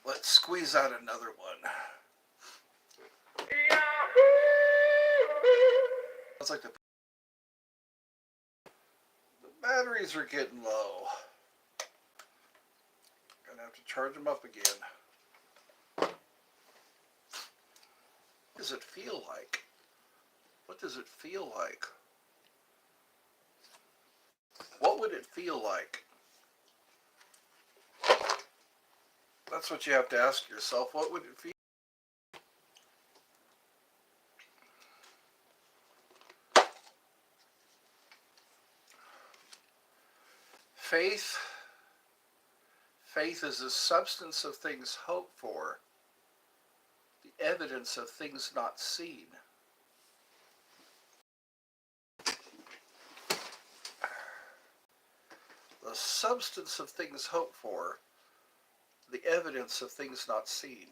Let's squeeze out another one. Sounds like the batteries are getting low. Gonna have to charge them up again. What does it feel like? What does it feel like? What would it feel like? That's what you have to ask yourself. What would it feel? Faith. Faith is the substance of things hoped for, the evidence of things not seen. The substance of things hoped for, the evidence of things not seen.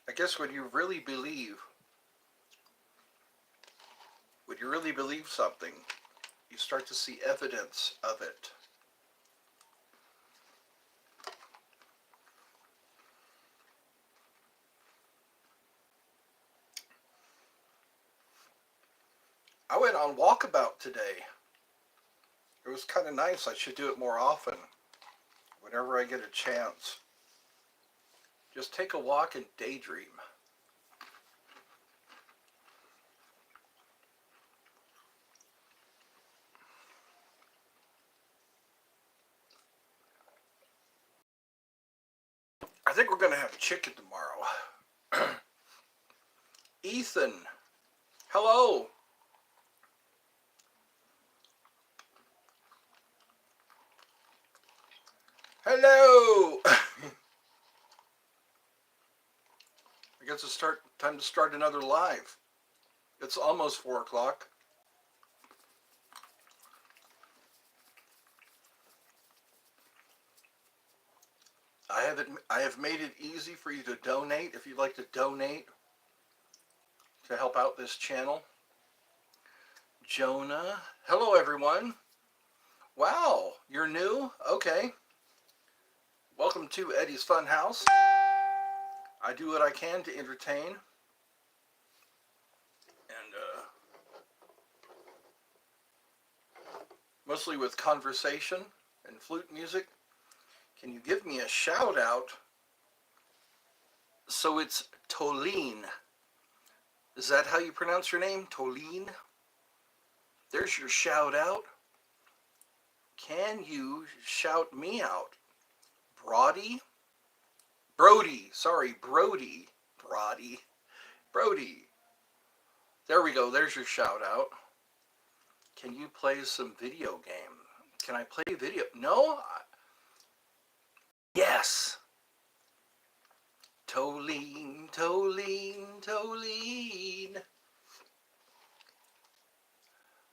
I guess when you really believe something, you start to see evidence of it. I went on walkabout today. It was kind of nice. I should do it more often, whenever I get a chance. Just take a walk and daydream. I think we're going to have chicken tomorrow. Ethan, hello. Hello. I guess it's time to start another live. It's almost 4 o'clock. I have made it easy for you to donate if you'd like to donate to help out this channel. Jonah, hello everyone. Wow, you're new? Okay. Welcome to Eddie's Funhouse. I do what I can to entertain. And mostly with conversation and flute music. Can you give me a shout out? So it's Tolene. Is that how you pronounce your name? Tolene? There's your shout out. Can you shout me out? Brody? Brody. Sorry, Brody. Brody. There we go. There's your shout out. Can you play some video game? Can I play video? No? Yes. Tolene, Tolene, Tolene.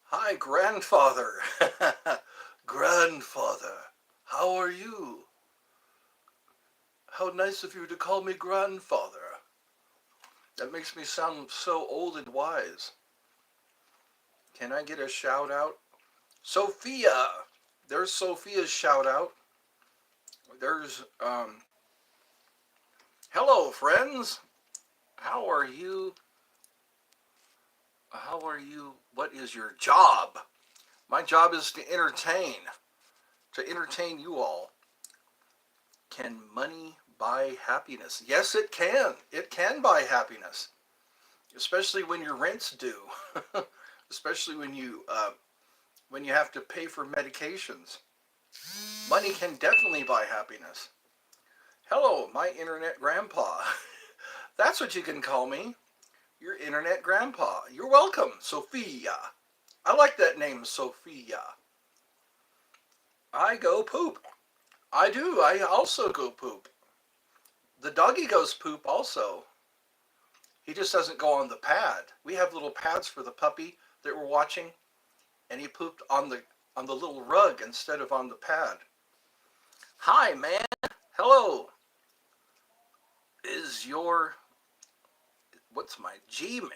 Hi, grandfather. Grandfather, how are you? How nice of you to call me grandfather. That makes me sound so old and wise. Can I get a shout out? Sophia. There's Sophia's shout out. There's, hello friends. How are you? How are you? What is your job? My job is to entertain you all. Can money buy happiness? Yes, it can. It can buy happiness, especially when your rent's due, especially when you have to pay for medications. Money can definitely buy happiness. Hello, my internet grandpa. That's what you can call me. Your internet grandpa. You're welcome, Sophia. I like that name, Sophia. I go poop. I do. I also go poop. The doggy goes poop also. He just doesn't go on the pad. We have little pads for the puppy that we're watching, and he pooped on the little rug instead of on the pad. Hi, man. Hello. Is your, what's my Gmail?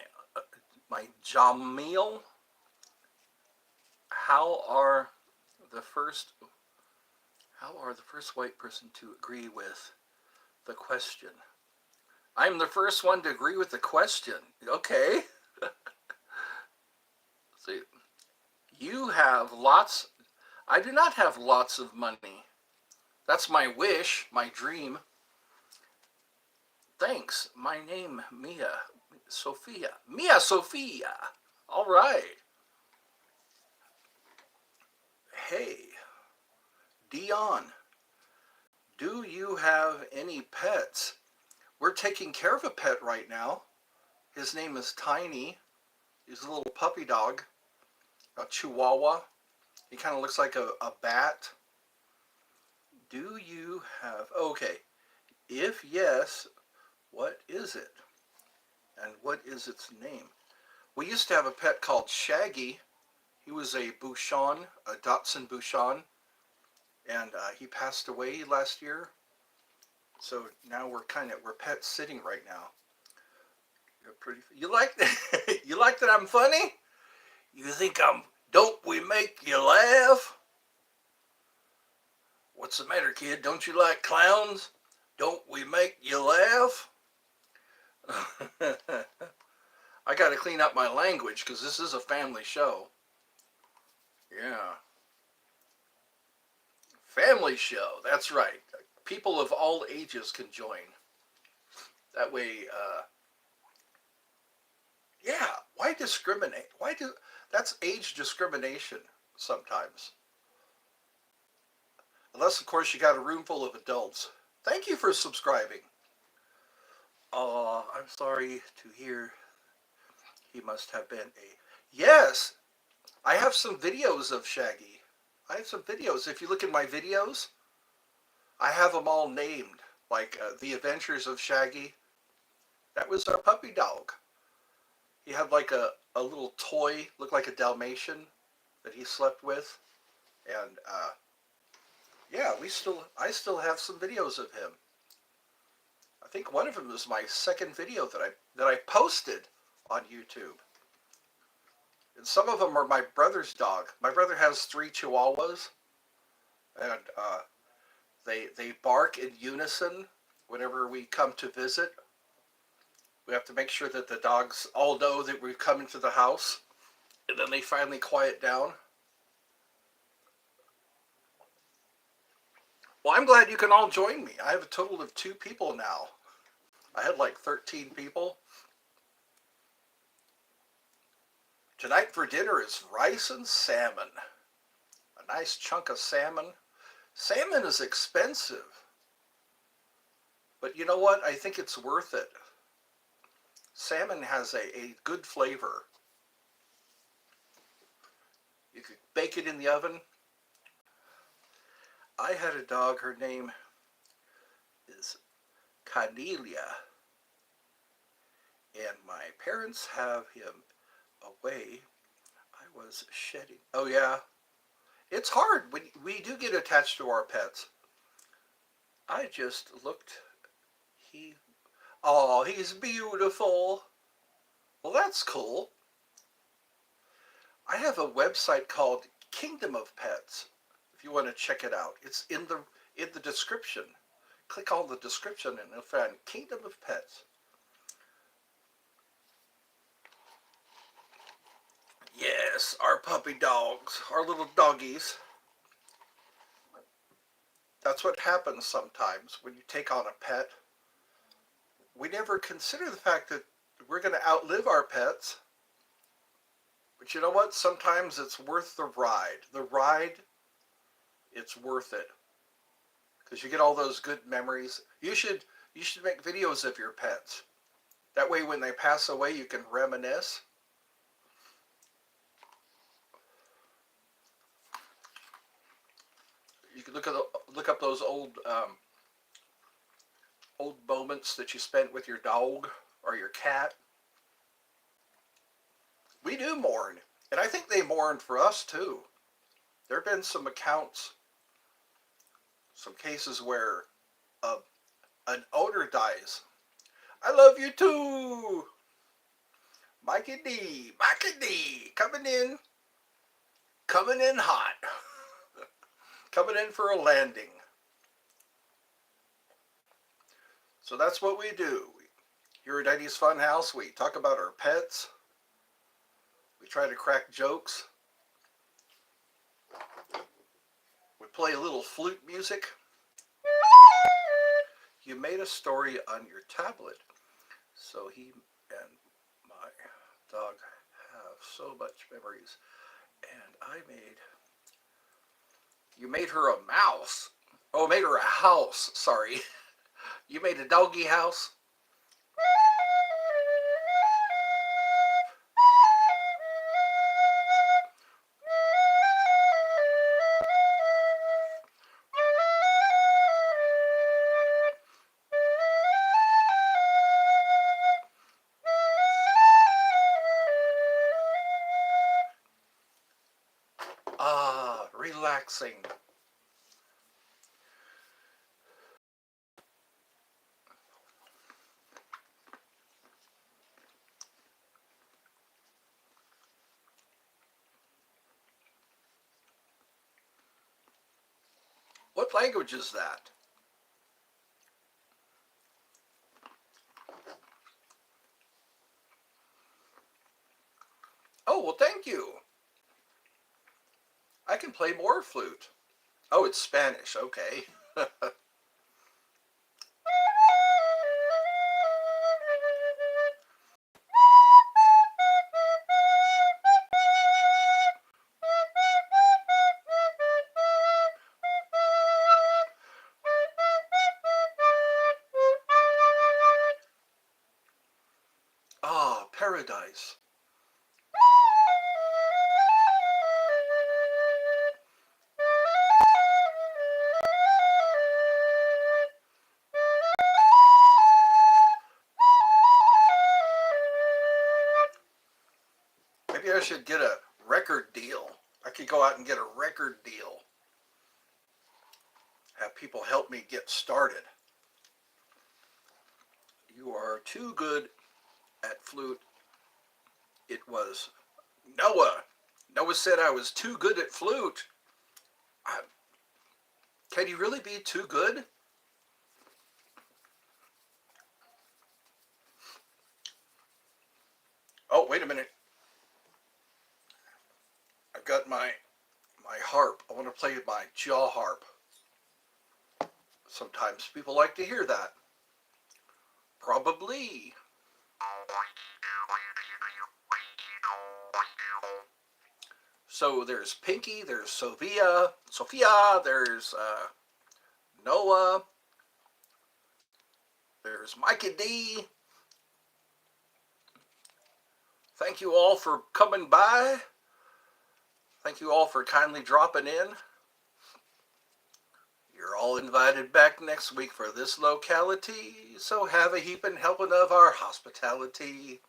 My Jamil? How are the first how are the first white person to agree with the question? I'm the first one to agree with the question. Okay. See, you have lots. I do not have lots of money. That's my wish, my dream. Thanks. My name, Mia Sophia. Mia Sophia. All right. Hey, Dion, do you have any pets? We're taking care of a pet right now. His name is Tiny. He's a little puppy dog, a Chihuahua. He kind of looks like a bat. Do you have, okay, if yes, what is it? And what is its name? We used to have a pet called Shaggy. He was a Bouchon, a Dachshund Bouchon, and he passed away last year. So now we're pet sitting right now. You're pretty. You like that? You like that I'm funny? You think I'm? Don't we make you laugh? What's the matter, kid? Don't you like clowns? Don't we make you laugh? I got to clean up my language because this is a family show. Yeah. Family show. That's right. People of all ages can join. That way, yeah. Why discriminate? That's age discrimination sometimes. Unless, of course, you got a room full of adults. Thank you for subscribing. I'm sorry to hear he must have been a... Yes, I have some videos of Shaggy. I have some videos. If you look at my videos, I have them all named. Like The Adventures of Shaggy. That was our puppy dog. He had like a little toy, looked like a Dalmatian that he slept with. And yeah, I still have some videos of him. I think one of them was my second video that I posted on YouTube. And some of them are my brother's dog. My brother has 3 Chihuahuas, and they bark in unison whenever we come to visit. We have to make sure that the dogs all know that we've come into the house, and then they finally quiet down. Well, I'm glad you can all join me. I have a total of 2 people now. I had like 13 people. Tonight for dinner is rice and salmon. A nice chunk of salmon. Salmon is expensive. But you know what? I think it's worth it. Salmon has a good flavor. You could bake it in the oven. I had a dog, her name is Cornelia. And my parents have him away. I was shedding. Oh yeah. It's hard when we do get attached to our pets. I just looked. Oh, he's beautiful. Well, that's cool. I have a website called Kingdom of Pets. If you want to check it out, it's in the description. Click on the description and you'll find Kingdom of Pets. Yes, our puppy dogs, our little doggies. That's what happens sometimes when you take on a pet. We never consider the fact that we're going to outlive our pets. But you know what? Sometimes it's worth the ride. The ride, it's worth it. Because you get all those good memories. You should make videos of your pets. That way when they pass away, you can reminisce. You can look up those old moments that you spent with your dog or your cat. We do mourn, and I think they mourn for us too. There have been some accounts, some cases where an owner dies. I love you too, Mikey D, coming in. Coming in hot. Coming in for a landing. So that's what we do. Here at Eddie's Funhouse, we talk about our pets. We try to crack jokes. We play a little flute music. You made a story on your tablet. So he and my dog have so much memories. And you made her a mouse. Oh, made her a house, sorry. You made a doggy house? Ah, relaxing. What language is that? Oh, well, thank you. I can play more flute. Oh, it's Spanish. Okay. Ah, paradise. Maybe I should get a record deal. I could go out and get a record deal. Have people help me get started. You are too good at flute. It was Noah. Noah said I was too good at flute. Can you really be too good? Oh, wait a minute. I've got my harp. I want to play my jaw harp. Sometimes people like to hear that. Probably. So there's Pinky, there's Sophia, there's Noah, there's Mikey D. Thank you all for coming by. Thank you all for kindly dropping in. You're all invited back next week for this locality, so have a heaping helping of our hospitality.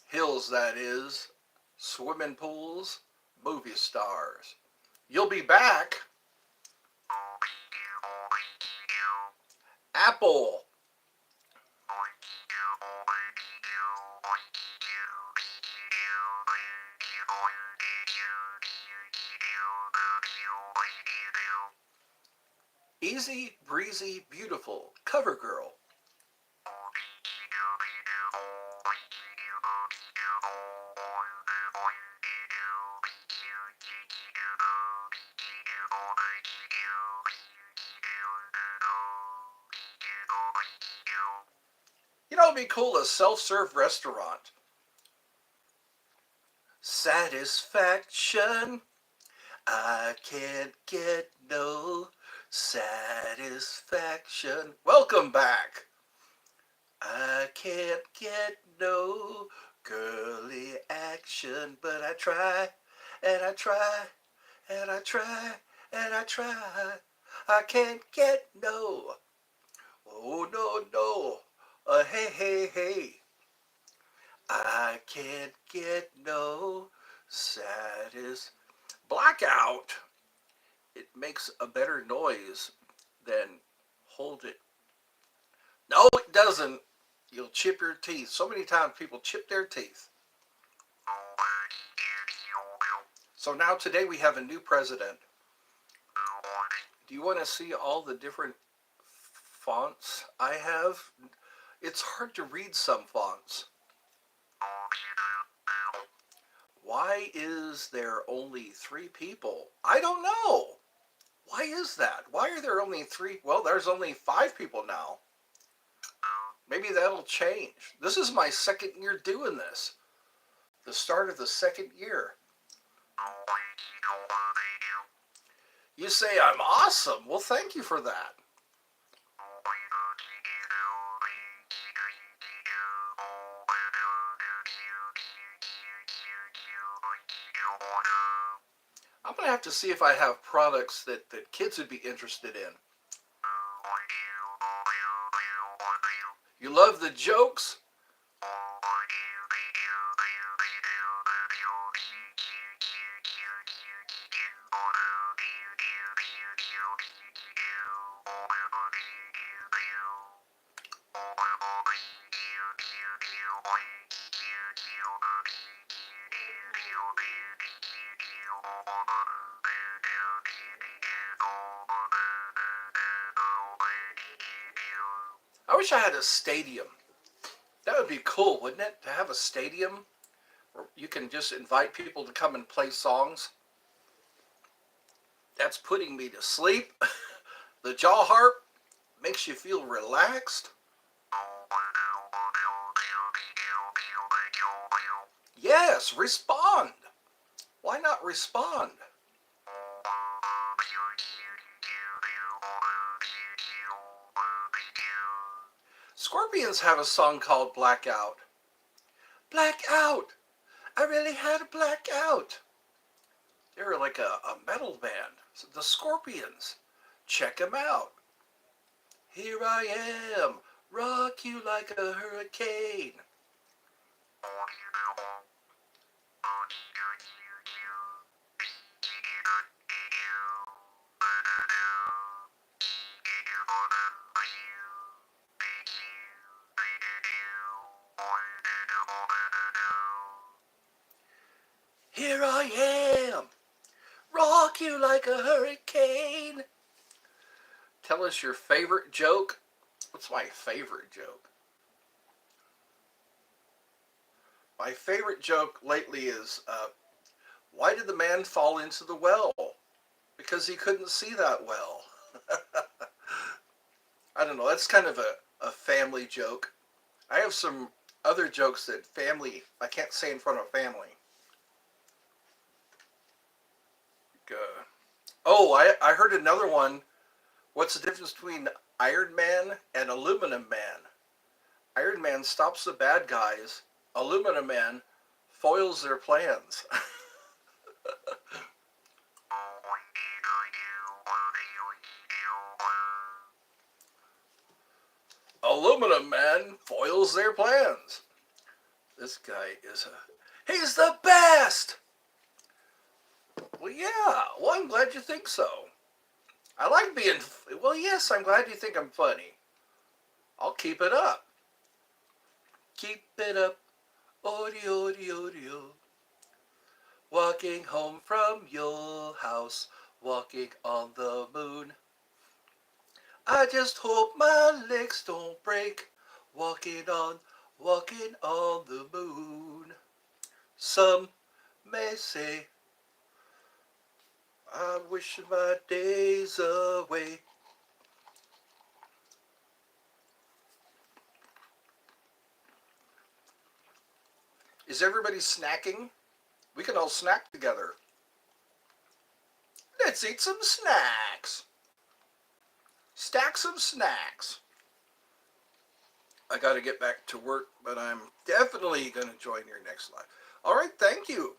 Hills, that is, swimming pools, movie stars. You'll be back. Apple. Easy, breezy, beautiful, cover girl. You know, it'd be cool, a self-serve restaurant. Satisfaction. I can't get no satisfaction. Welcome back. I can't get no girly action, but I try, and I try, and I try, and I try. I can't get no. Oh, no, no. Hey, hey, hey. I can't get no blackout. It makes a better noise than hold it. No, it doesn't. You'll chip your teeth. So many times people chip their teeth. So now today we have a new president. Do you want to see all the different fonts I have? It's hard to read some fonts. Why is there only 3 people? I don't know. Why is that? Why are there only 3? Well, there's only 5 people now. Maybe that'll change. This is my 2nd year doing this. The start of the 2nd year. You say I'm awesome. Well, thank you for that. I'm going to have to see if I have products that kids would be interested in. You love the jokes? I wish I had a stadium. That would be cool, wouldn't it? To have a stadium where you can just invite people to come and play songs. That's putting me to sleep. The jaw harp makes you feel relaxed. Yes, respond. Why not respond? Scorpions have a song called Blackout. Blackout! I really had a blackout. They were like a metal band. The Scorpions. Check them out. Here I am, rock you like a hurricane. Here I am, rock you like a hurricane. Tell us your favorite joke. What's my favorite joke? My favorite joke lately is, why did the man fall into the well? Because he couldn't see that well. I don't know, that's kind of a family joke. I have some other jokes that I can't say in front of family. I heard another one. What's the difference between Iron Man and Aluminum Man? Iron Man stops the bad guys. Aluminum Man foils their plans. Aluminum Man foils their plans. This guy he's the best! Well, yeah. Well, I'm glad you think so. I like being, well, yes, I'm glad you think I'm funny. I'll keep it up. Keep it up. Odie, odie, odie. Walking home from your house, walking on the moon. I just hope my legs don't break, walking on the moon. Some may say, I wish my days away. Is everybody snacking? We can all snack together. Let's eat some snacks. Stack some snacks. I got to get back to work, but I'm definitely going to join your next live. All right, thank you.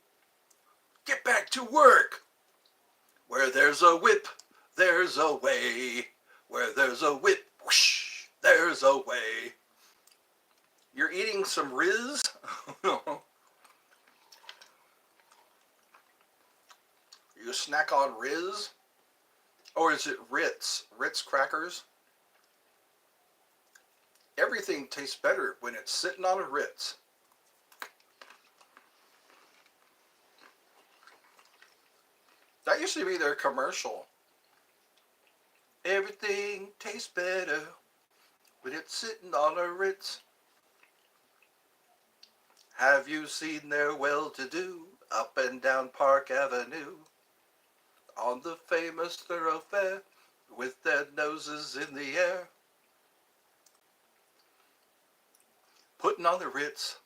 Get back to work. Where there's a whip, there's a way. Where there's a whip, whoosh, there's a way. You're eating some Riz? You snack on Riz? Or is it Ritz? Ritz crackers? Everything tastes better when it's sitting on a Ritz. That used to be their commercial. Everything tastes better when it's sitting on a Ritz. Have you seen their well-to-do up and down Park Avenue on the famous thoroughfare with their noses in the air? Putting on the Ritz,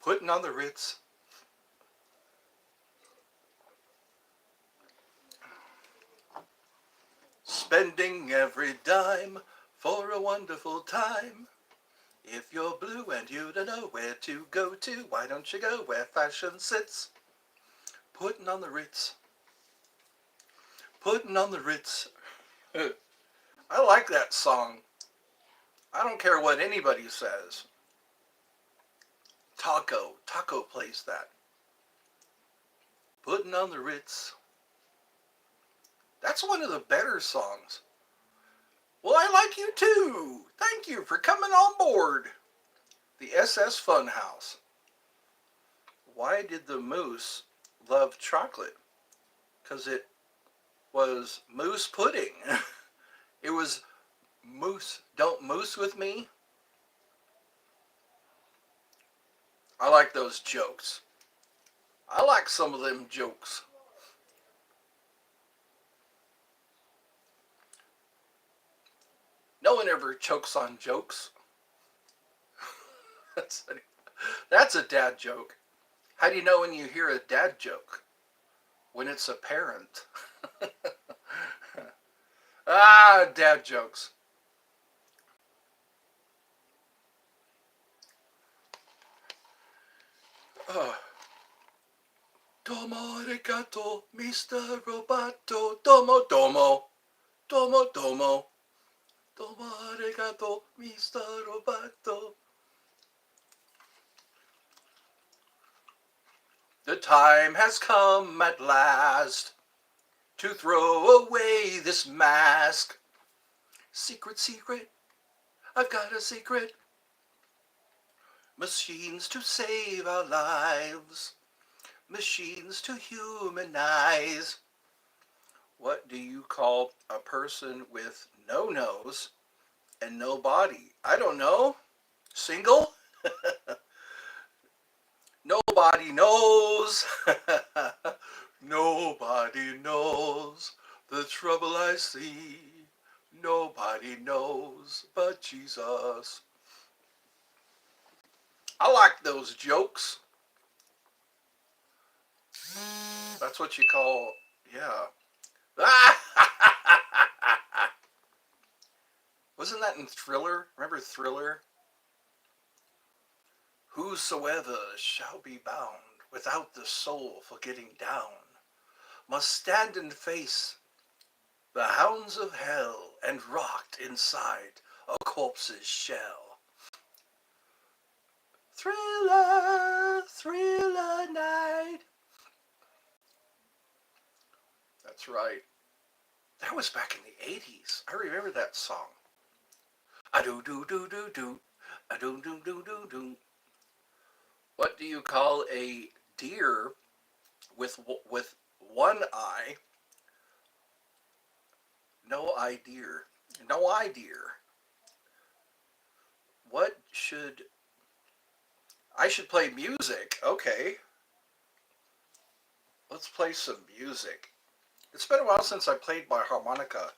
putting on the Ritz. Spending every dime for a wonderful time. If you're blue and you don't know where to go to, why don't you go where fashion sits? Putting on the Ritz. Putting on the Ritz. I like that song. I don't care what anybody says. Taco plays that. Putting on the Ritz. That's one of the better songs. Well, I like you too. Thank you for coming on board. The SS Funhouse. Why did the moose love chocolate? Because it was moose pudding. It was moose. Don't moose with me. I like those jokes. I like some of them jokes. No one ever chokes on jokes. That's a dad joke. How do you know when you hear a dad joke? When it's apparent. Dad jokes. Domo arigato, Mr. Roboto. Domo, domo. Domo, domo. Domo arigato, Mr. Roboto. The time has come at last to throw away this mask. Secret, secret, I've got a secret. Machines to save our lives. Machines to humanize. What do you call a person with no nose and no body? I don't know. Single? Nobody knows. Nobody knows the trouble I see. Nobody knows but Jesus. I like those jokes. That's what you call, yeah. Wasn't that in Thriller? Remember Thriller? Whosoever shall be bound without the soul for getting down must stand and face the hounds of hell and rocked inside a corpse's shell. Thriller, thriller night. That's right. That was back in the 80s. I remember that song. A-do-do-do-do-do. A-do-do-do-do-do. What do you call a deer with one eye? No idea. No idea. What should... I should play music. Okay. Let's play some music. It's been a while since I played my harmonica.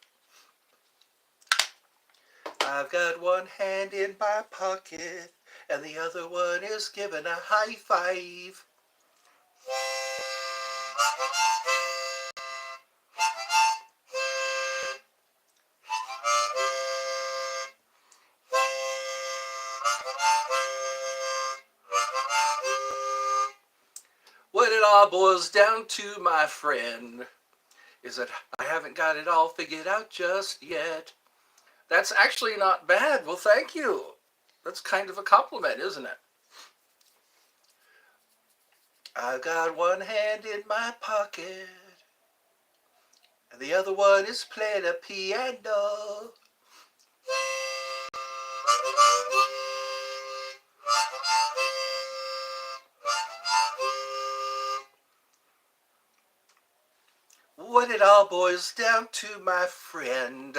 I've got one hand in my pocket and the other one is giving a high five. What it all boils down to, my friend, is that I haven't got it all figured out just yet. That's actually not bad. Well, thank you. That's kind of a compliment, isn't it? I've got one hand in my pocket, and the other one is playing a piano. What it all boils down to, my friend,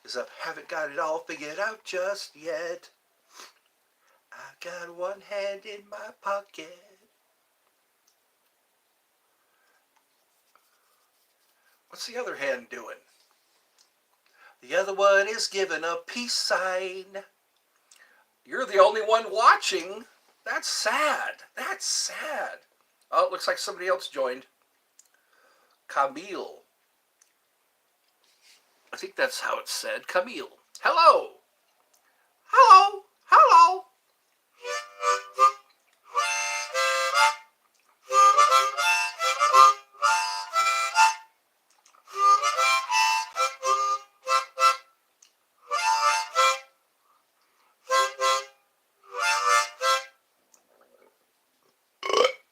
is I haven't got it all figured out just yet. I got one hand in my pocket. What's the other hand doing? The other one is giving a peace sign. You're the only one watching. That's sad. That's sad. Oh, it looks like somebody else joined. Camille. I think that's how it's said. Camille. Hello. Hello. Hello.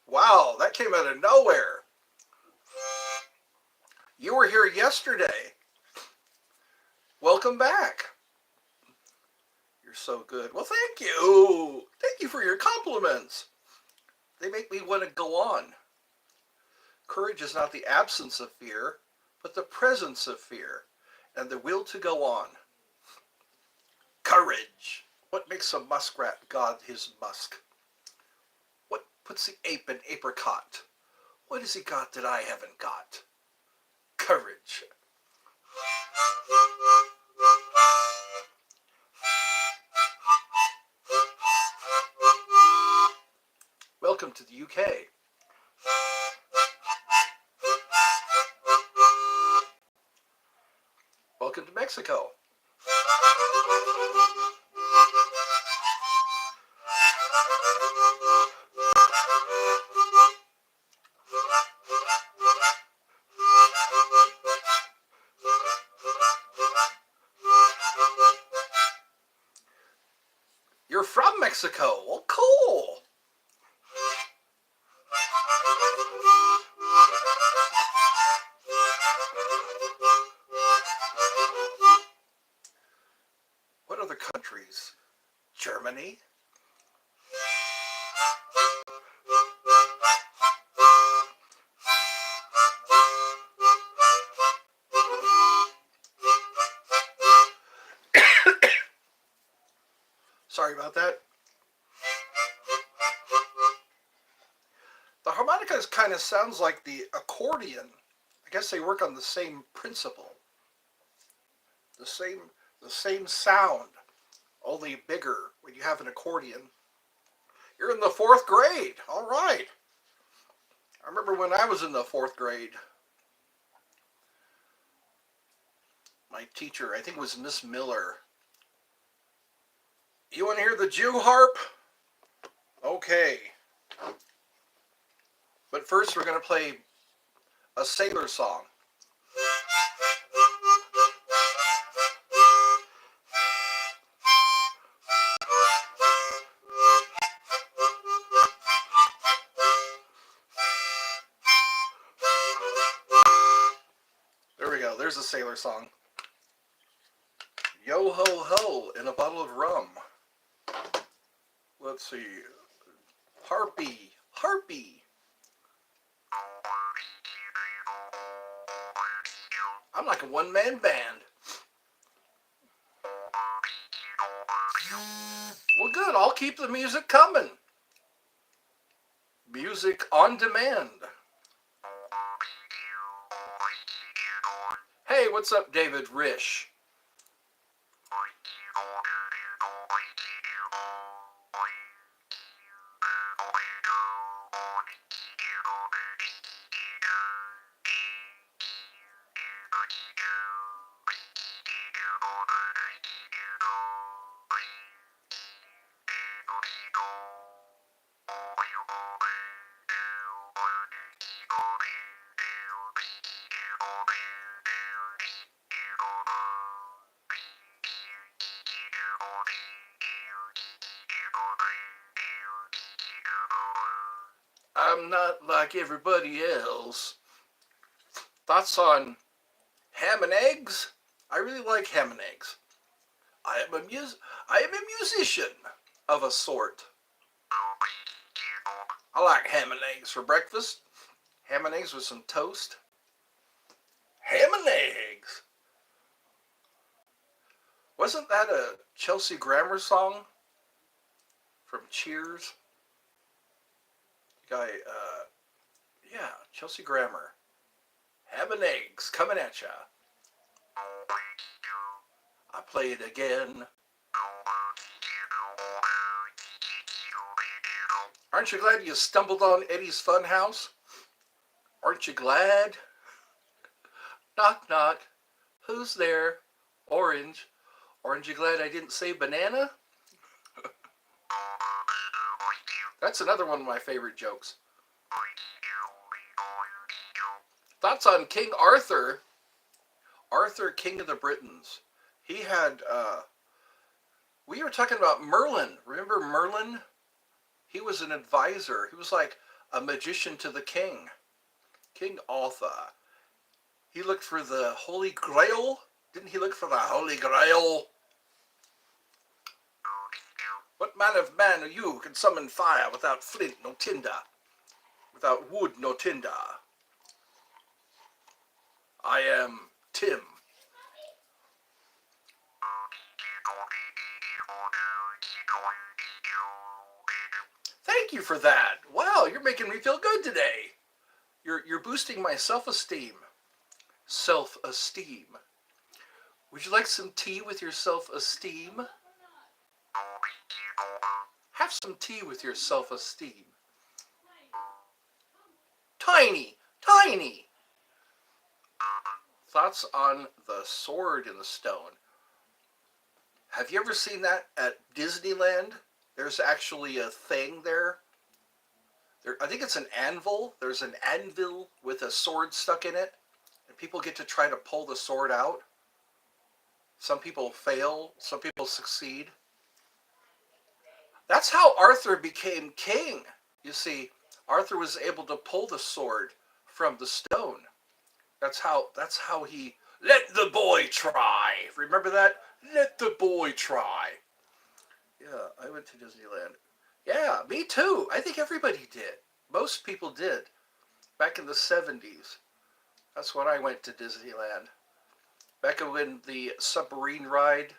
Wow, that came out of nowhere. You were here yesterday. Welcome back. You're so good. Well, thank you. Thank you for your compliments. They make me want to go on. Courage is not the absence of fear, but the presence of fear and the will to go on. Courage. What makes a muskrat god his musk? What puts the ape in apricot? What has he got that I haven't got? Courage. Welcome to the UK. Welcome to Mexico. You're from Mexico. Well, cool. What other countries? Germany? Sorry about that. The harmonica kind of sounds like the accordion. I guess they work on the same principle. The same sound, only bigger when you have an accordion. You're in the 4th grade. All right. I remember when I was in the 4th grade. My teacher, I think it was Miss Miller. You want to hear the Jew harp? Okay. But first we're going to play a sailor song. There we go. There's a sailor song. Yo ho ho in a bottle of rum. Let's see. Harpy. Harpy. I'm like a one-man band. Well, good. I'll keep the music coming. Music on demand. Hey, what's up, David Rish? I'm not like everybody else. Thoughts on ham and eggs? I really like ham and eggs. I am a musician of a sort. I like ham and eggs for breakfast. Ham and eggs with some toast. Ham and eggs. Wasn't that a Chelsea Grammer song from Cheers? The guy, yeah, Chelsea Grammer. Ham and eggs coming at ya. I play it again. Aren't you glad you stumbled on Eddie's Funhouse? Aren't you glad? Knock, knock. Who's there? Orange. Aren't you glad I didn't say banana? That's another one of my favorite jokes. Thoughts on King Arthur? Arthur, King of the Britons. He had, we were talking about Merlin. Remember Merlin? He was an advisor. He was like a magician to the king. King Arthur. He looked for the Holy Grail. Didn't he look for the Holy Grail? What man of man are you who can summon fire without flint nor tinder? Without wood nor tinder? I am Tim. Thank you for that. Wow, you're making me feel good today. You're boosting my self-esteem. Self-esteem. Would you like some tea with your self-esteem? Have some tea with your self-esteem. Tiny, tiny. Thoughts on the sword in the stone. Have you ever seen that at Disneyland? There's actually a thing there. I think it's an anvil. There's an anvil with a sword stuck in it. And people get to try to pull the sword out. Some people fail. Some people succeed. That's how Arthur became king. You see, Arthur was able to pull the sword from the stone. That's how he let the boy try. Remember that? Let the boy try. Yeah, I went to Disneyland. Yeah, me too. I think everybody did. Most people did. Back in the 70s. That's when I went to Disneyland. Back when the submarine ride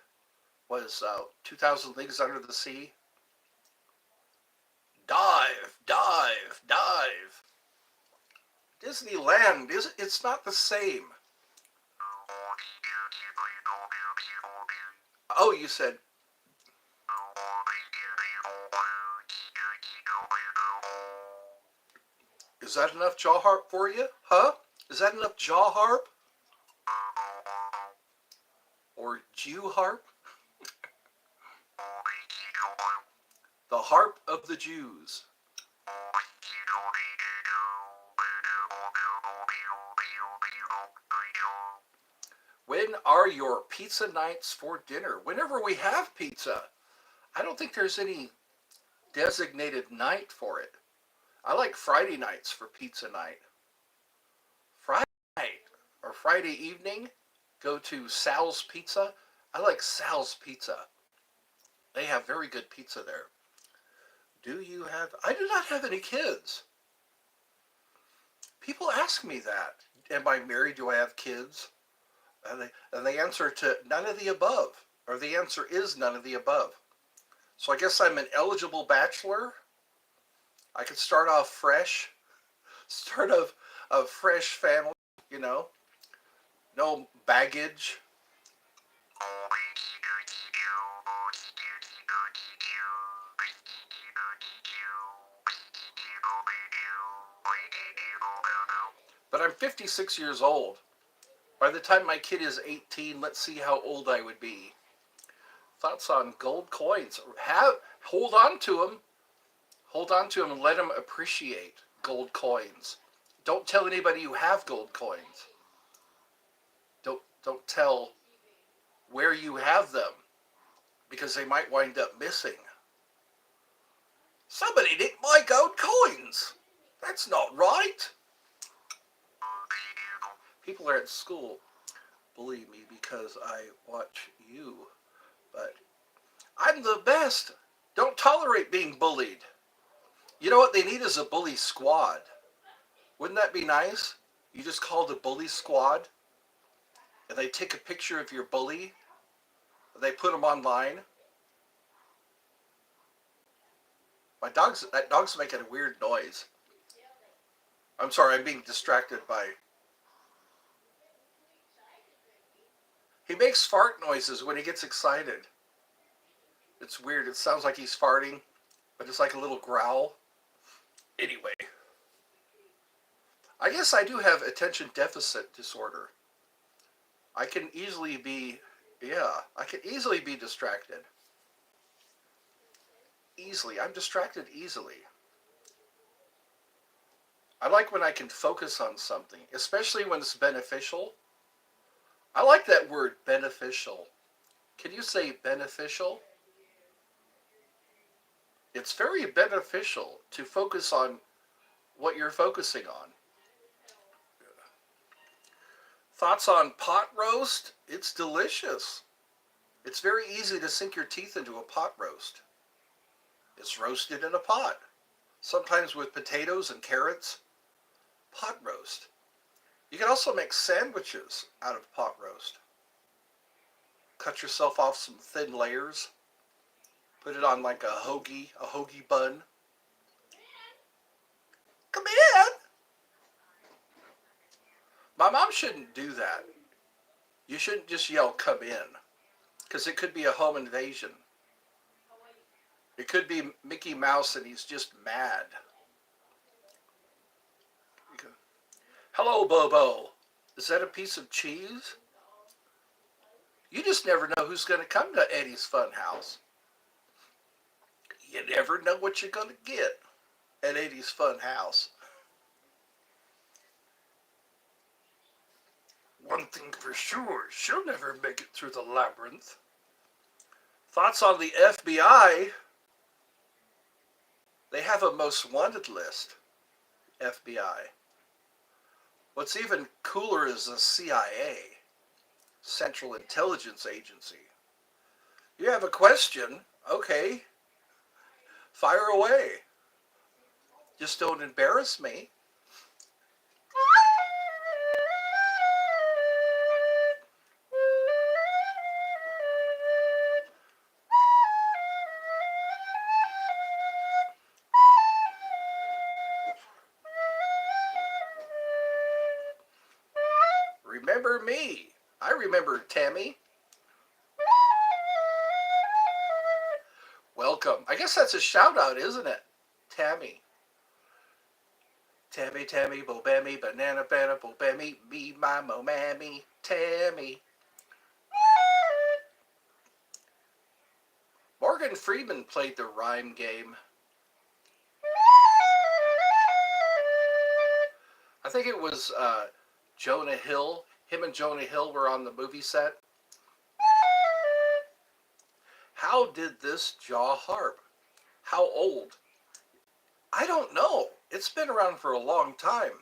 was 2,000 Leagues Under the Sea. Dive, dive, dive. Disneyland, it's not the same. Oh, you said. Is that enough jaw harp for you? Huh? Is that enough jaw harp? Or Jew harp? The harp of the Jews. When are your pizza nights for dinner? Whenever we have pizza. I don't think there's any designated night for it. I like Friday nights for pizza night. Friday night or Friday evening, go to Sal's Pizza. I like Sal's Pizza. They have very good pizza there. Do you have... I do not have any kids. People ask me that. Am I married? Do I have kids? And the answer to none of the above. Or the answer is none of the above. So I guess I'm an eligible bachelor. I could start off fresh. Start a fresh family, you know. No baggage. But I'm 56 years old. By the time my kid is 18, let's see how old I would be. Thoughts on gold coins? Hold on to them. Hold on to them and let them appreciate gold coins. Don't tell anybody you have gold coins. Don't tell where you have them, because they might wind up missing. Somebody nicked my gold coins. That's not right. People are at school bully me because I watch you, but I'm the best. Don't tolerate being bullied. You know what they need is a bully squad. Wouldn't that be nice? You just called a bully squad. and they take a picture of your bully, and they put them online. That dog's making a weird noise. I'm sorry, I'm being distracted by... He makes fart noises when he gets excited. It's weird. It sounds like he's farting, but it's like a little growl. Anyway, I guess I do have attention deficit disorder. I can easily be, I can easily be distracted. Easily. I'm distracted easily. I like when I can focus on something, especially when it's beneficial. I like that word, beneficial. Can you say beneficial? It's very beneficial to focus on what you're focusing on. Thoughts on pot roast? It's delicious. It's very easy to sink your teeth into a pot roast. It's roasted in a pot, sometimes with potatoes and carrots. Pot roast. You can also make sandwiches out of pot roast. Cut yourself off some thin layers. Put it on like a hoagie bun. Come in! My mom shouldn't do that. You shouldn't just yell, come in, because it could be a home invasion. It could be Mickey Mouse and he's just mad. Hello, Bobo. Is that a piece of cheese? You just never know who's going to come to Eddie's Funhouse. You never know what you're going to get at Eddie's Funhouse. One thing for sure, she'll never make it through the labyrinth. Thoughts on the FBI? They have a most wanted list, FBI. What's even cooler is the CIA, Central Intelligence Agency. You have a question? Okay, fire away. Just don't embarrass me. Remember me. I remember Tammy. Welcome. I guess that's a shout out, isn't it? Tammy. Tammy, Tammy, Bo-Bammy, Banana, Banana, Bo-Bammy, me, my, mo, mammy, Tammy. Morgan Freeman played the rhyme game. I think it was Jonah Hill. Him and Jonah Hill were on the movie set. How did this jaw harp? How old? I don't know. It's been around for a long time.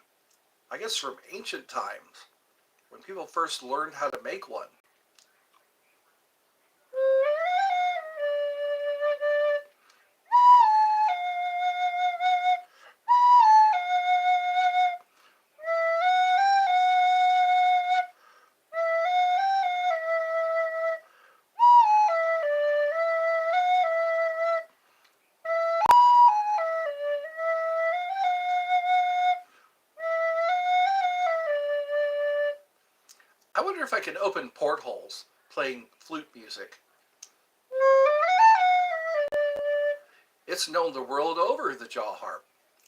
I guess from ancient times, when people first learned how to make one. I wonder if I can open portholes playing flute music. It's known the world over, the jaw harp,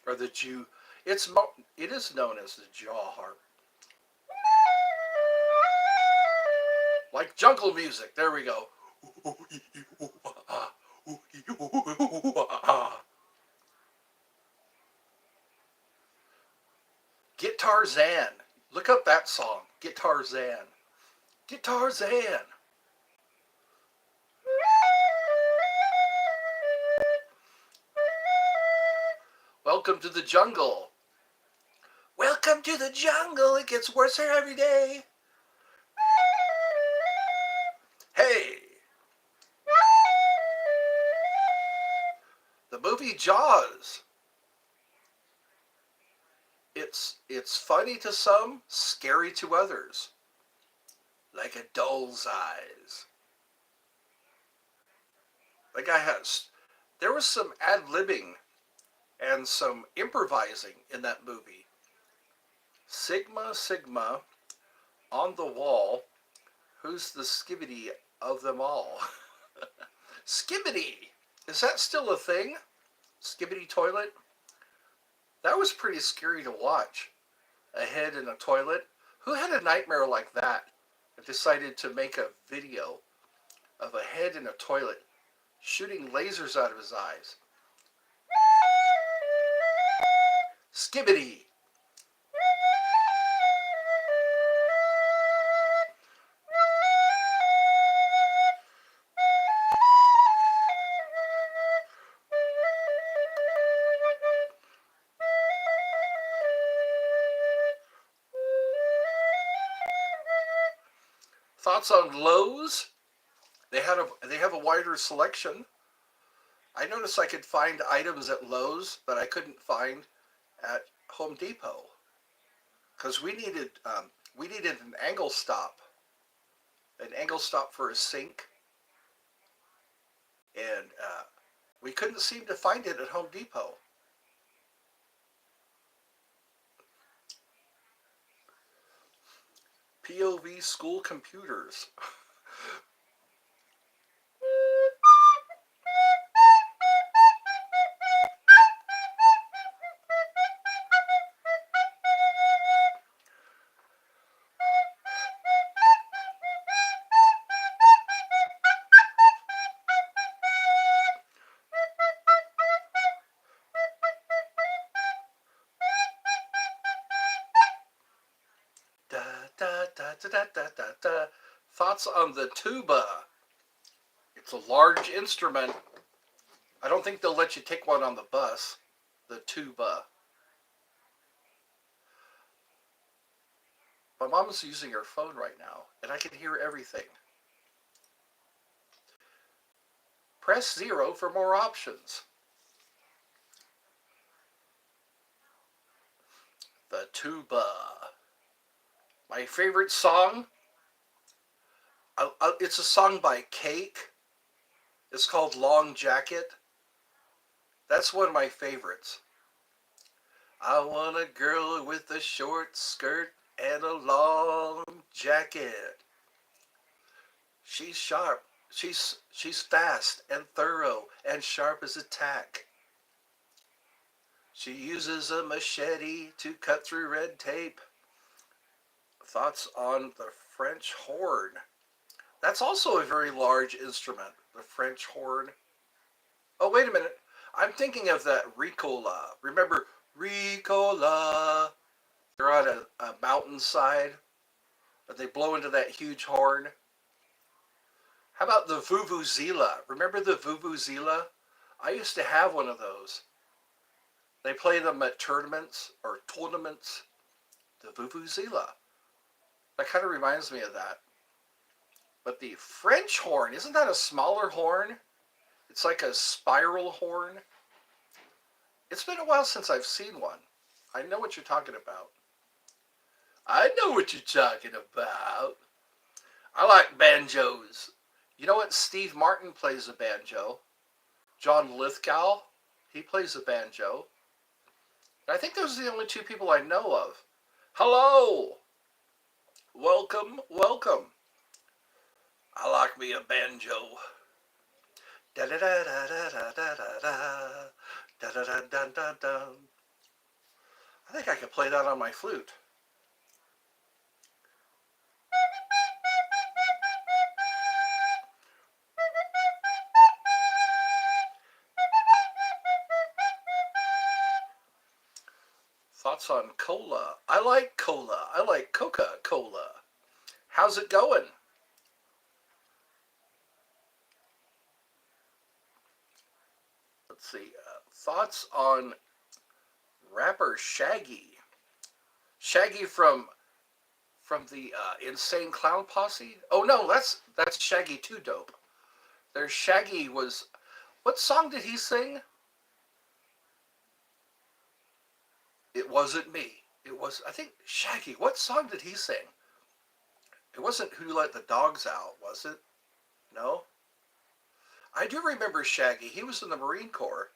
or the Jew. It is known as the jaw harp. Like jungle music. There we go. Guitar Zan. Look up that song. Guitar Zan. Guitar Zan. Welcome to the jungle. Welcome to the jungle. It gets worse every day. Hey. The movie Jaws. It's funny to some, scary to others. like a doll's eyes. The guy has. There was some ad-libbing and some improvising in that movie. Sigma, Sigma, on the wall. Who's the skibbity of them all? Skibbity! Is that still a thing? Skibbity toilet? That was pretty scary to watch. A head in a toilet. Who had a nightmare like that and decided to make a video of a head in a toilet shooting lasers out of his eyes? Skibbity! Thoughts on Lowe's? They have a wider selection. I noticed I could find items at Lowe's, but I couldn't find at Home Depot because we needed an angle stop for a sink, and we couldn't seem to find it at Home Depot. POV school computers. Da, da, da, da, da, da, da, da. Thoughts on the tuba? It's a large instrument. I don't think they'll let you take one on the bus. The tuba. My mom's using her phone right now, and I can hear everything. Press 0 for more options. The tuba. My favorite song? It's a song by Cake. It's called Long Jacket. That's one of my favorites. I want a girl with a short skirt and a long jacket. She's sharp. She's fast and thorough and sharp as a tack. She uses a machete to cut through red tape. Thoughts on the French horn? That's also a very large instrument, the French horn. Oh, wait a minute. I'm thinking of that Ricola. Remember Ricola? They're on a mountainside, but they blow into that huge horn. How about the Vuvuzela? Remember the Vuvuzela? I used to have one of those. They play them at tournaments or tournaments. The Vuvuzela. That kind of reminds me of that. But the French horn, isn't that a smaller horn? It's like a spiral horn. It's been a while since I've seen one. I know what you're talking about. I know what you're talking about. I like banjos. You know what? Steve Martin plays a banjo. John Lithgow, he plays a banjo. And I think those are the only two people I know of. Hello! Welcome, welcome. I like me a banjo. Da da da da da da da da da da da da da da. I think I could play that on my flute. Thoughts on cola? I like cola. I like Coca-Cola. How's it going? Let's see. Thoughts on rapper Shaggy? Shaggy from the Insane Clown Posse? Oh no, that's Shaggy 2 Dope. There's Shaggy was. What song did he sing? It wasn't me. It was, I think, Shaggy. What song did he sing? It wasn't Who Let the Dogs Out, was it? No? I do remember Shaggy. He was in the Marine Corps.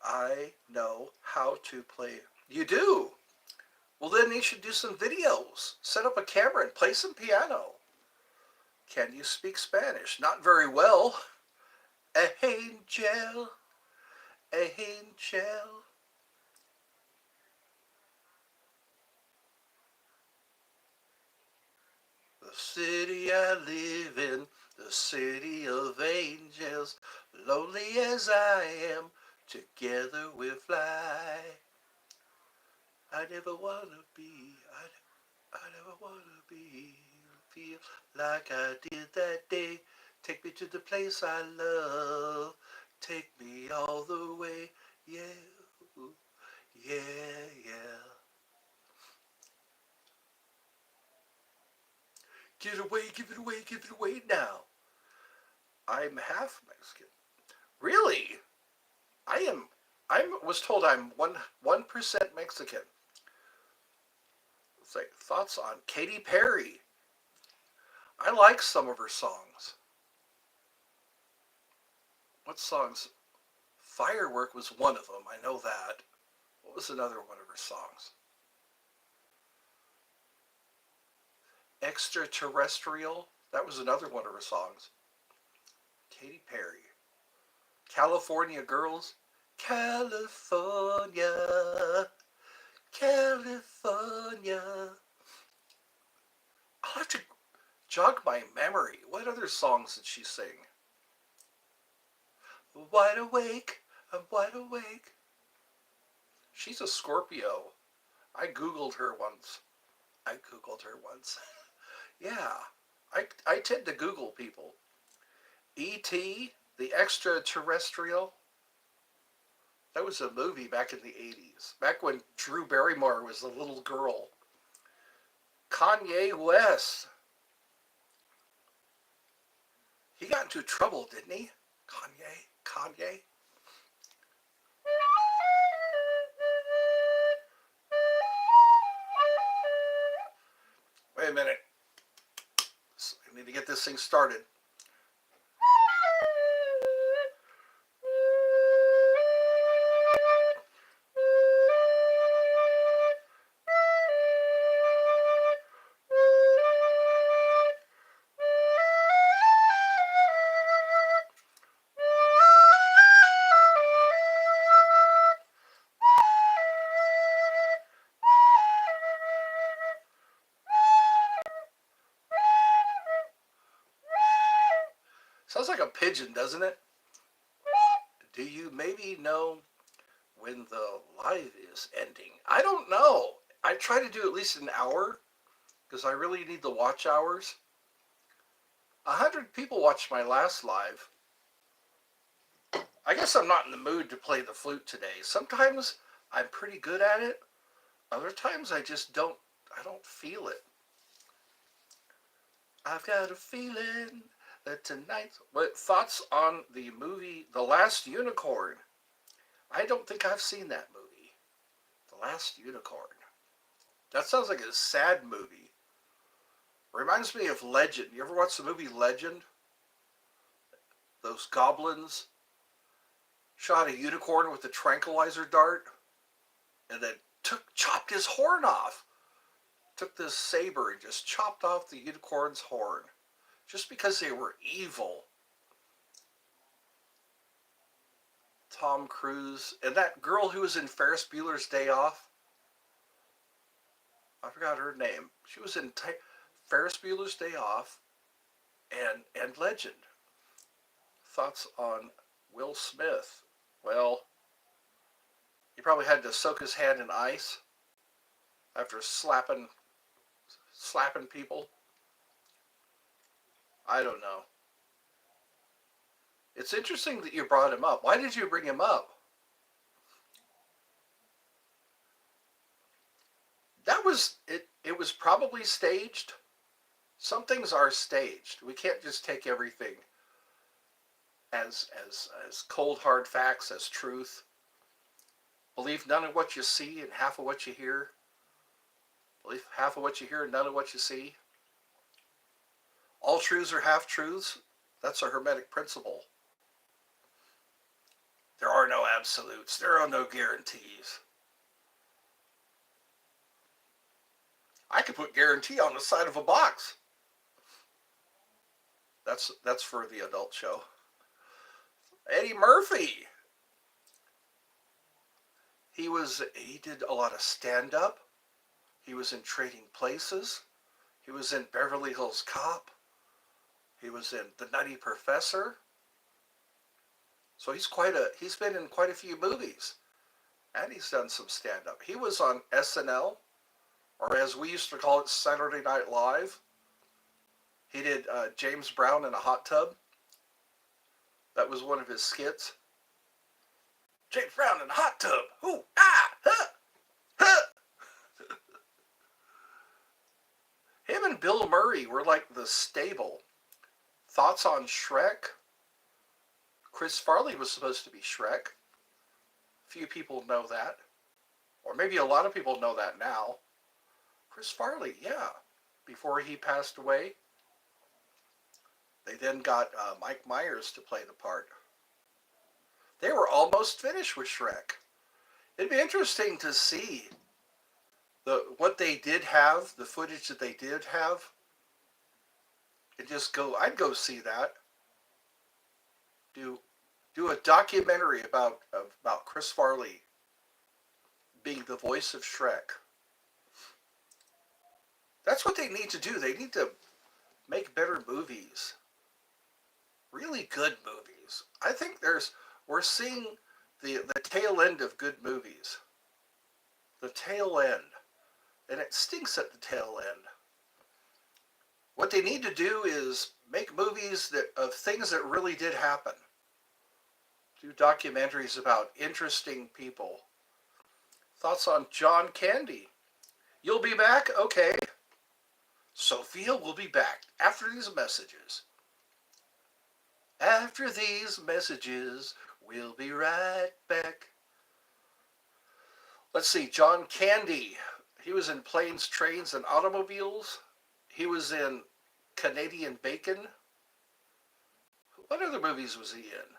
I know how to play. You do? Well, then you should do some videos. Set up a camera and play some piano. Can you speak Spanish? Not very well. Angel, angel. The city I live in, the city of angels. Lonely as I am, together we'll fly. I never wanna be, I never wanna be, feel like I did that day. Take me to the place I love. Take me all the way. Yeah, yeah, yeah. Get away, give it away, give it away now. I'm half Mexican. Really? I am. I was told I'm 1% Mexican. It's like thoughts on Katy Perry. I like some of her songs. What songs? Firework was one of them. I know that. What was another one of her songs? Extraterrestrial. That was another one of her songs. Katy Perry. California Girls. California. California. I'll have to jog my memory. What other songs did she sing? Wide awake. I'm wide awake. She's a Scorpio. I Googled her once. Yeah. I tend to Google people. E.T., the extraterrestrial. That was a movie back in the 80s. Back when Drew Barrymore was a little girl. Kanye West. He got into trouble, didn't he? Kanye. Wait a minute. I need to get this thing started. Sounds like a pigeon, doesn't it? Do you maybe know when the live is ending? I don't know. I try to do at least an hour because I really need the watch hours. 100 people watched my last live. I guess I'm not in the mood to play the flute today. Sometimes I'm pretty good at it. Other times I just don't. I don't feel it. I've got a feeling that tonight. What thoughts on the movie The Last Unicorn? I don't think I've seen that movie. The Last Unicorn. That sounds like a sad movie. Reminds me of Legend. You ever watch the movie Legend? Those goblins shot a unicorn with a tranquilizer dart and then chopped his horn off. Took this saber and just chopped off the unicorn's horn. Just because they were evil. Tom Cruise. And that girl who was in Ferris Bueller's Day Off. I forgot her name. She was in Ferris Bueller's Day Off and Legend. Thoughts on Will Smith? Well, he probably had to soak his hand in ice after slapping people. I don't know. It's interesting that you brought him up. Why did you bring him up? That was it. It was probably staged. Some things are staged. We can't just take everything as cold hard facts, as truth. Believe none of what you see and half of what you hear. Believe half of what you hear and none of what you see. All truths are half-truths. That's a Hermetic principle. There are no absolutes. There are no guarantees. I could put guarantee on the side of a box. That's for the adult show. Eddie Murphy. He did a lot of stand-up. He was in Trading Places. He was in Beverly Hills Cop. He was in The Nutty Professor. So he's been in quite a few movies. And he's done some stand-up. He was on SNL, or as we used to call it, Saturday Night Live. He did James Brown in a hot tub. That was one of his skits. James Brown in a hot tub. Ooh, ah, huh, huh. Him and Bill Murray were like the stable. Thoughts on Shrek? Chris Farley was supposed to be Shrek. Few people know that. Or maybe a lot of people know that now. Chris Farley, yeah. Before he passed away. They then got Mike Myers to play the part. They were almost finished with Shrek. It'd be interesting to see what they did have, the footage that they did have. And I'd go see that. Do a documentary about Chris Farley being the voice of Shrek. That's what they need to do. They need to make better movies. Really good movies. I think we're seeing the tail end of good movies. The tail end. And it stinks at the tail end. What they need to do is make movies of things that really did happen. Do documentaries about interesting people. Thoughts on John Candy? You'll be back? Okay. Sophia will be back after these messages. After these messages, we'll be right back. Let's see, John Candy. He was in Planes, Trains, and Automobiles. He was in Canadian Bacon. What other movies was he in?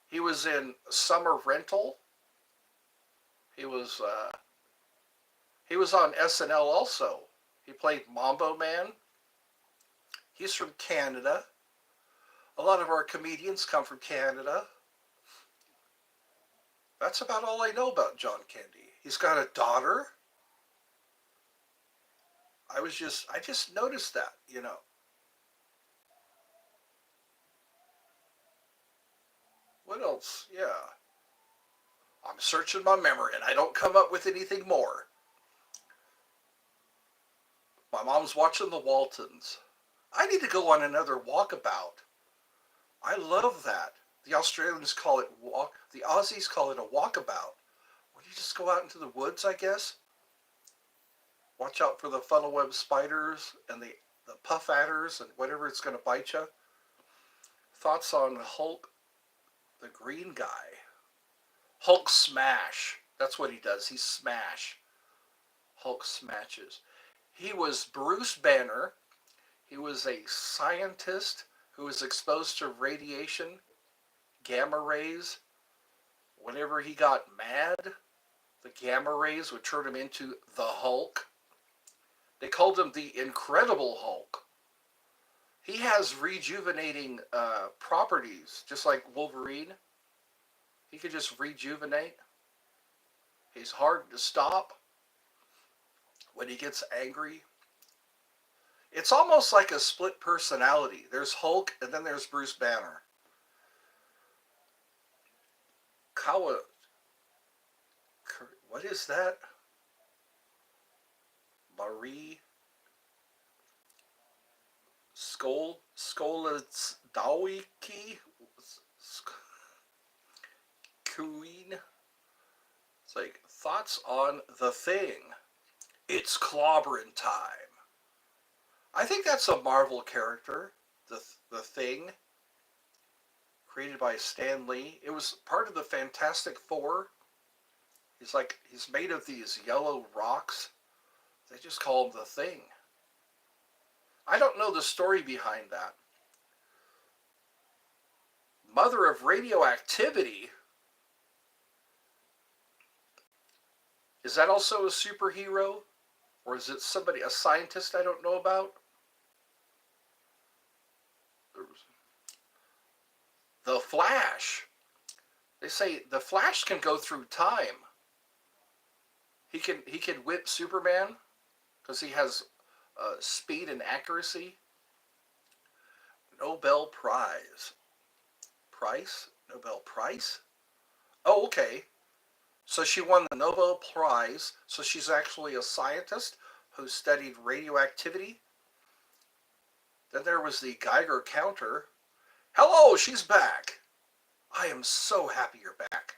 He was in Summer Rental. He was on SNL also. He played Mambo Man. He's from Canada. A lot of our comedians come from Canada. That's about all I know about John Candy. He's got a daughter. I just noticed that, you know. What else? Yeah. I'm searching my memory and I don't come up with anything more. My mom's watching the Waltons. I need to go on another walkabout. I love that. The Australians call it the Aussies call it a walkabout. When you just go out into the woods, I guess. Watch out for the funnel web spiders and the puff adders and whatever it's going to bite you. Thoughts on Hulk, the green guy. Hulk smash. That's what he does. He smash. Hulk smashes. He was Bruce Banner. He was a scientist who was exposed to radiation, gamma rays. Whenever he got mad, the gamma rays would turn him into the Hulk. They called him the Incredible Hulk. He has rejuvenating properties, just like Wolverine. He could just rejuvenate. He's hard to stop when he gets angry. It's almost like a split personality. There's Hulk and then there's Bruce Banner. What is that? Marie Skolitsdawiki? Queen? It's like, thoughts on The Thing. It's clobbering time. I think that's a Marvel character, the Thing, created by Stan Lee. It was part of the Fantastic Four. He's made of these yellow rocks They just call him the Thing. I don't know the story behind that. Mother of radioactivity. Is that also a superhero? Or is it somebody, a scientist I don't know about? The Flash. They say the Flash can go through time. He can whip Superman because he has speed and accuracy. Nobel Prize. Price? Nobel Prize? Oh, okay. So she won the Nobel Prize. So she's actually a scientist who studied radioactivity. Then there was the Geiger counter. Hello, she's back. I am so happy you're back.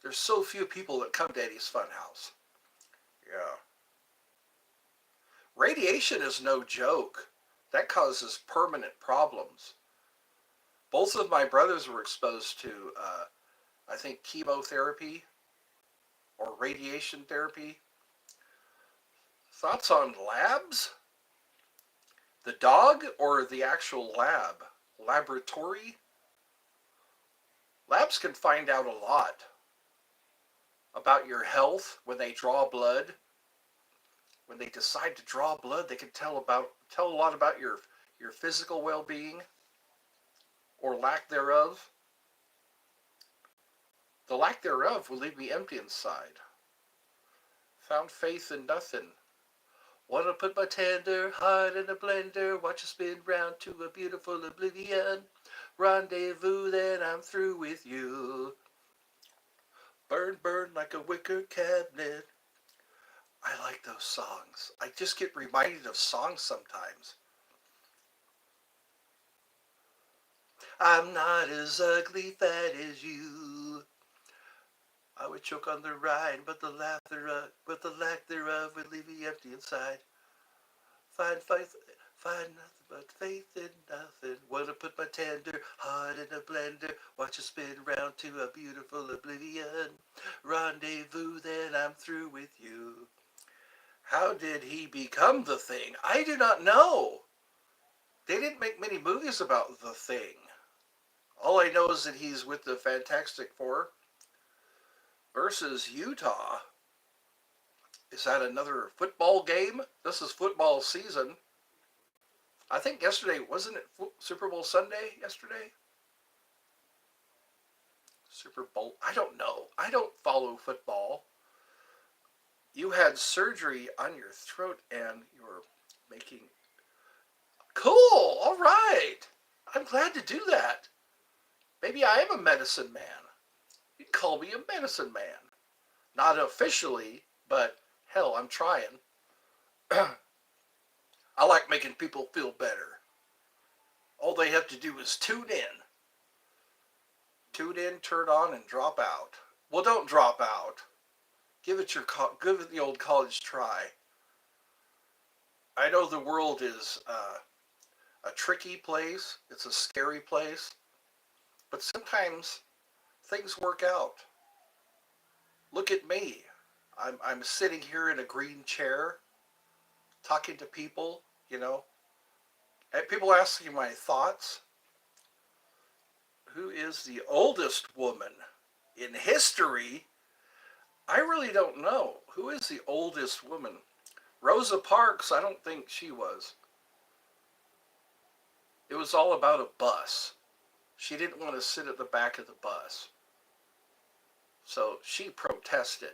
There's so few people that come to Eddie's Funhouse. Yeah. Radiation is no joke. That causes permanent problems. Both of my brothers were exposed to, I think, chemotherapy or radiation therapy. Thoughts on labs? The dog or the actual lab? Laboratory? Labs can find out a lot about your health when they draw blood. When they decide to draw blood, they can tell a lot about your physical well-being or lack thereof. The lack thereof will leave me empty inside. Found faith in nothing. Wanna put my tender heart in a blender, watch it spin round to a beautiful oblivion. Rendezvous, then I'm through with you. Burn, burn like a wicker cabinet. I like those songs. I just get reminded of songs sometimes. I'm not as ugly fat as you. I would choke on the ride, but the lack thereof would leave me empty inside. Find nothing but faith in nothing. Wanna put my tender heart in a blender, watch it spin round to a beautiful oblivion. Rendezvous, then I'm through with you. How did he become the Thing? I do not know. They didn't make many movies about the Thing. All I know is that he's with the Fantastic Four versus Utah. Is that another football game? This is football season. I think yesterday, wasn't it Super Bowl Sunday yesterday? Super Bowl, I don't know. I don't follow football. You had surgery on your throat and you're making... Cool, all right. I'm glad to do that. Maybe I am a medicine man. You can call me a medicine man. Not officially, but hell, I'm trying. I like making people feel better. All they have to do is tune in. Tune in, turn on, and drop out. Well, don't drop out. Give it the old college try. I know the world is a tricky place. It's a scary place. But sometimes things work out. Look at me. I'm sitting here in a green chair, talking to people, And people asking my thoughts. Who is the oldest woman in history? I really don't know. Who is the oldest woman? Rosa Parks, I don't think she was. It was all about a bus. She didn't want to sit at the back of the bus. So she protested.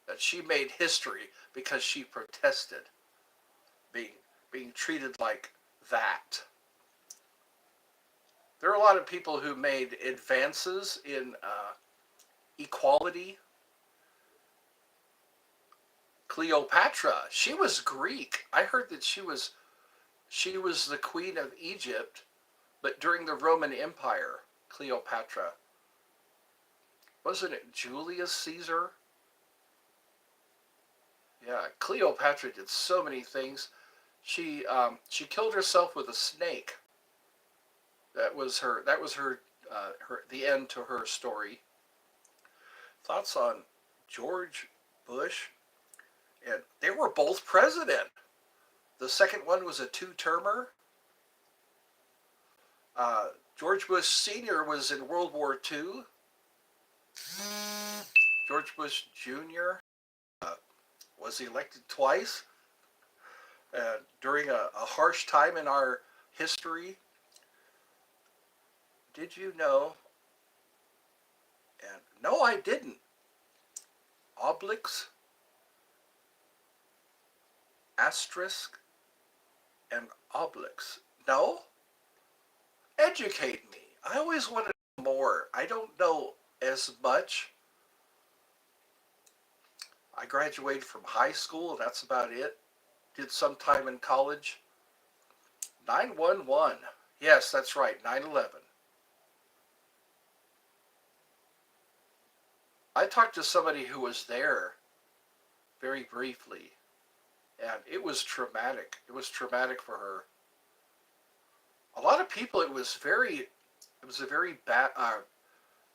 That she made history because she protested being treated like that. There are a lot of people who made advances in equality. Cleopatra, she was Greek. I heard that she was the queen of Egypt, but during the Roman Empire, Cleopatra. Wasn't it Julius Caesar? Yeah, Cleopatra did so many things. She killed herself with a snake. That was her the end to her story. Thoughts on George Bush? And they were both president. The second one was a two-termer. George Bush Sr. was in World War II. George Bush Jr. Was elected twice during a harsh time in our history. Did you know? And no, I didn't. Obelix, asterisk, and Obelix. No? Educate me. I always wanted to know more. I don't know as much. I graduated from high school, and that's about it. Did some time in college. 911. Yes, that's right, 9/11. I talked to somebody who was there very briefly, and it was traumatic. It was traumatic for her. A lot of people, it was a very bad,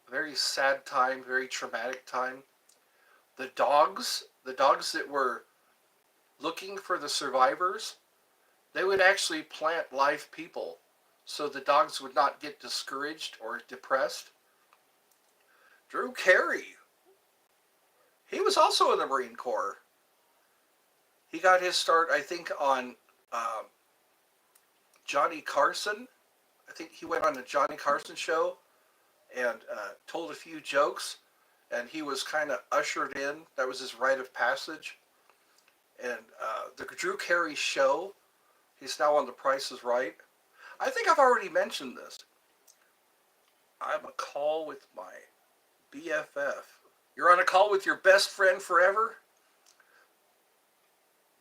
very sad time, very traumatic time. The dogs that were looking for the survivors, they would actually plant live people so the dogs would not get discouraged or depressed. Drew Carey, he was also in the Marine Corps. He got his start, I think, on Johnny Carson. I think he went on the Johnny Carson show and told a few jokes, and he was kind of ushered in. That was his rite of passage. And the Drew Carey show, he's now on The Price is Right. I think I've already mentioned this. I'm a call with my BFF. You're on a call with your best friend forever?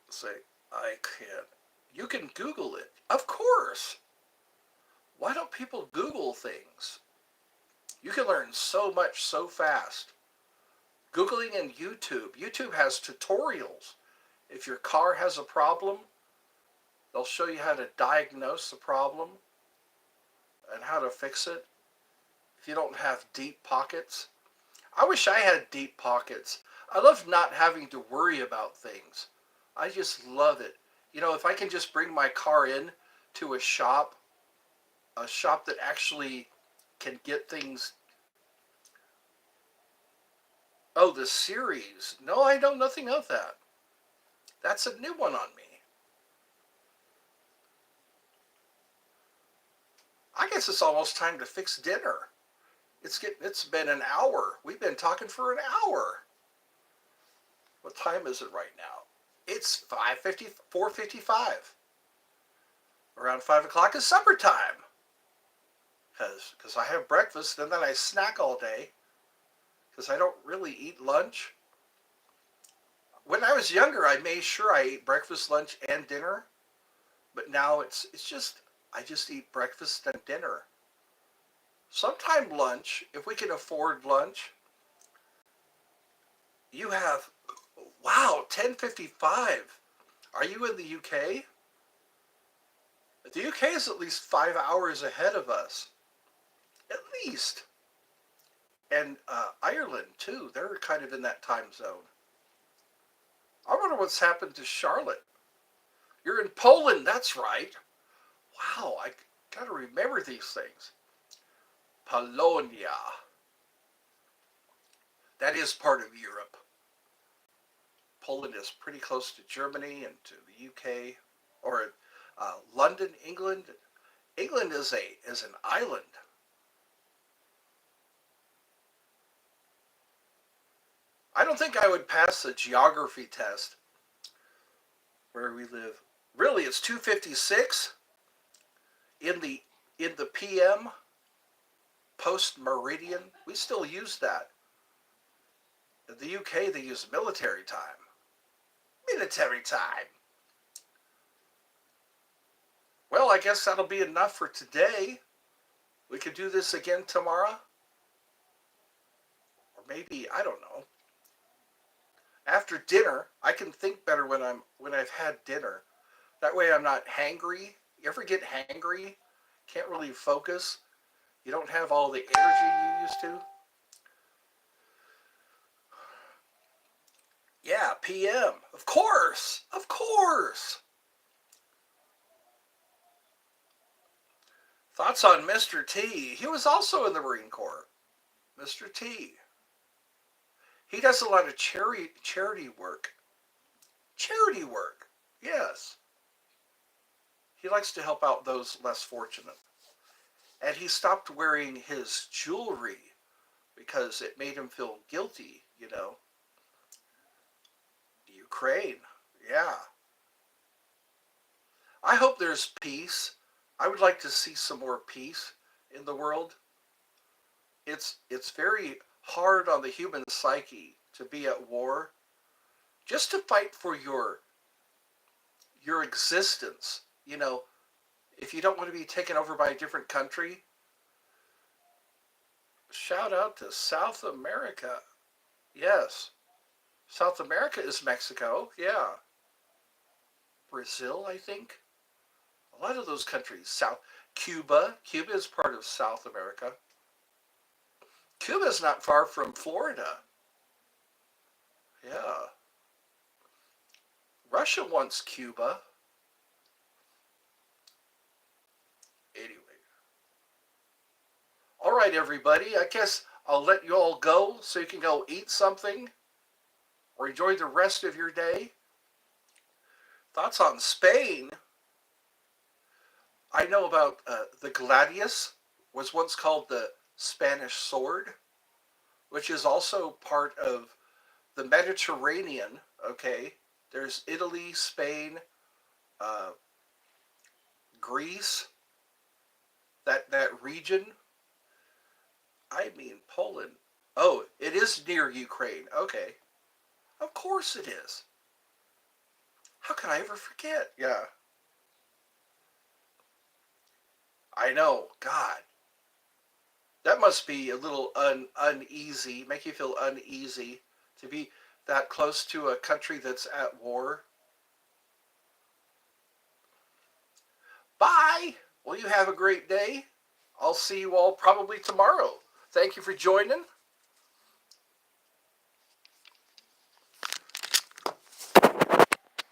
Say, I can't. You can Google it. Of course. Why don't people Google things? You can learn so much so fast. Googling and YouTube. YouTube has tutorials. If your car has a problem, they'll show you how to diagnose the problem and how to fix it. If you don't have deep pockets. I wish I had deep pockets. I love not having to worry about things. I just love it. You know, if I can just bring my car in to a shop that actually can get things. Oh, the series. No, I know nothing of that. That's a new one on me. I guess it's almost time to fix dinner. It's been an hour. We've been talking for an hour. What time is it right now? It's 5:50, 4:55. Around 5 o'clock is supper time. Because I have breakfast and then I snack all day. Because I don't really eat lunch. When I was younger, I made sure I ate breakfast, lunch, and dinner. But now it's just, I just eat breakfast and dinner. Sometime lunch, if we can afford lunch. You have, wow, 10:55. Are you in the UK? The UK is at least 5 hours ahead of us. At least. And Ireland, too. They're kind of in that time zone. I wonder what's happened to Charlotte. You're in Poland, that's right. Wow, I gotta remember these things. Polonia. That is part of Europe. Poland is pretty close to Germany and to the UK. Or London, England. England is an island. I don't think I would pass the geography test where we live. Really, it's 2:56 in the PM, post meridian. We still use that. In the UK, they use military time. Military time. Well, I guess that'll be enough for today. We could do this again tomorrow. Or maybe, I don't know. After dinner, I can think better when I've had dinner. That way I'm not hangry. You ever get hangry? Can't really focus. You don't have all the energy you used to. Yeah, p.m. Of course. Of course. Thoughts on Mr. T? He was also in the Marine Corps. Mr. T. He does a lot of charity work. Charity work. Yes. He likes to help out those less fortunate. And he stopped wearing his jewelry because it made him feel guilty, you know. Ukraine. Yeah. I hope there's peace. I would like to see some more peace in the world. It's very hard on the human psyche to be at war just to fight for your existence. You know, if you don't want to be taken over by a different country, shout out to South America. Yes. South America is Mexico. Yeah. Brazil, I think. A lot of those countries. Cuba. Cuba is part of South America. Cuba is not far from Florida. Yeah. Russia wants Cuba. Anyway. All right, everybody. I guess I'll let you all go so you can go eat something or enjoy the rest of your day. Thoughts on Spain? I know about the gladius, was once called the Spanish sword, which is also part of the Mediterranean. Okay, there's Italy, Spain, uh, Greece, that region. I mean Poland. Oh, it is near Ukraine. Okay, of course it is. How can I ever forget? Yeah, I know. God, that must be a little uneasy, make you feel uneasy to be that close to a country that's at war. Bye. Well, you have a great day. I'll see you all probably tomorrow. Thank you for joining.